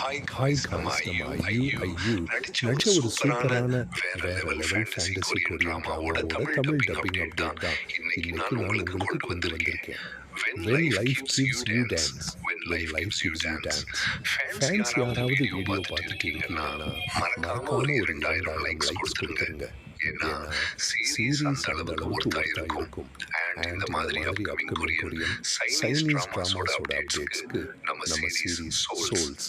Hi guys நம்ம IU நடிச்ச ஒரு சூப்பரான வேற லெவல் ஃபேண்டசி கொரியன் ட்ராமாவோட தமிழ் டப்பிங் அப்டேட் தான் இன்னைக்கு நான் உங்களுக்கு கொண்டு வந்திருக்கேன். When life gives you dance, when life gives you dance. Fans யாராவது வீடியோ பார்த்துட்டு இருக்கீங்கன்னா மறக்காம ஒரு 2000 லைக்ஸ் கொடுத்துருங்க. ஏன்னா சீரியஸ் அந்த அளவுக்கு ஒர்த்தா இருக்கும். அண்ட் இந்த மாதிரி அப்கமிங் கொரியன் சைனீஸ் ட்ராமாஸோட அப்டேட்ஸ்க்கு நம்ம சீரிஸ் சோல்ஸ்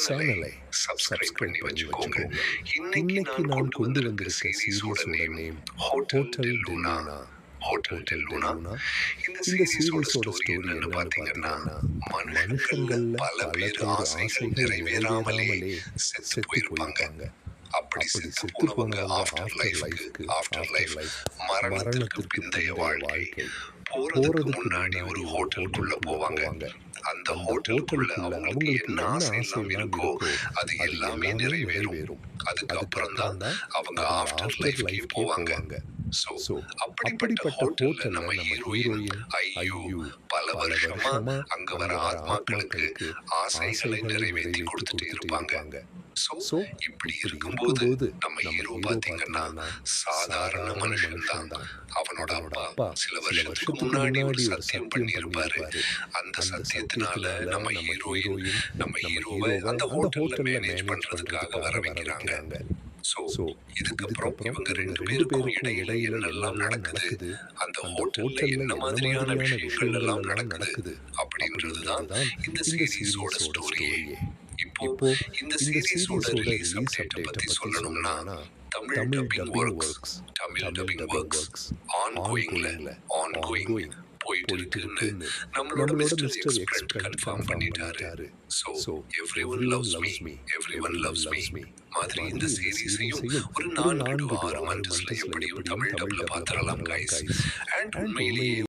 சேனலை சப்ஸ்கிரைப் பண்ணி வச்சுக்கோங்க. இன்னைக்கு நான் கொண்டு வந்திருக்க சீரிஸோட நேம் ஹோட்டல் டெல் லூனா. இந்த சீரிஸோட ஸ்டோரி என்னன்னு பார்த்தீங்கன்னா, மனுஷங்கள்ல பல பேர் ஆசைகள் நிறைவேறாமலே செத்து போயிருப்பாங்க. அப்படி செத்து போனவங்க ஆஃப்டர் லைஃப் மரணத்துக்கு பிந்தைய வாழ்க்கை போறதுக்கு முன்னாடி ஒரு ஹோட்டலுக்குள்ள போவாங்க. அந்த ஹோட்டலுக்குள்ள அவங்களுக்கு என்ன ஆசையெல்லாம் இருக்கோ அது எல்லாமே நிறைவேறும். அதுக்கப்புறம் தான் அவங்க ஆஃப்டர் லைஃப்க்கு போவாங்க. சோ அப்படிப்பட்ட ஹோட்டல்ல நம்ம ஹீரோயின் ஐயூ பல வருஷமா அங்க வர ஆத்மாக்களுக்கு ஆசைகளை நிறைவேற்றி கொடுத்துட்டு இருப்பாங்க. சோ இப்படி இருக்கும்போது நம்ம ஹீரோ பாத்தீங்கன்னா சாதாரண மனுஷன் தான். அவனோட அப்பா சில வருஷத்துக்கு முன்னாடி ஒரு சத்தியம் பண்ணியிருப்பாரு. அந்த சத்தியத்தினால நம்ம ஹீரோவை அந்த ஹோட்டல்ல மேனேஜ் பண்றதுக்காக வர வைக்கிறாங்க. சோ இதுக்கப்புறம் இவங்க ரெண்டு பேருக்கும் இடையில என்னெல்லாம் நடக்குது, அந்த ஹோட்டல்ல என்ன மாதிரியான விஷயங்கள் எல்லாம் நடக்குது அப்படின்றதுதான் இந்த சீரிஸோட ஸ்டோரியே. இப்போ இந்த சீரிஸோட ரிலீஸ் அப்டேட் பத்தி சொல்லணும்னா, தமிழ் டப்பிங் ஒர்க்ஸ் ஆன்கோயிங் போயிட்டு இருக்குன்னு நம்மளோட மிஸ்டர் எக்ஸ்பர்ட் கன்ஃபார்ம் பண்ணிட்டாரு. சோ எவ்ரிவன் லவ்ஸ் மீ மாதிரி இந்த சீரிஸையும் ஒரு 4 to 6 மந்த்ஸ்ல எப்படியும் தமிழ் டப்ல பாத்திரலாம் கைஸ். அண்ட் உண்மையிலேயே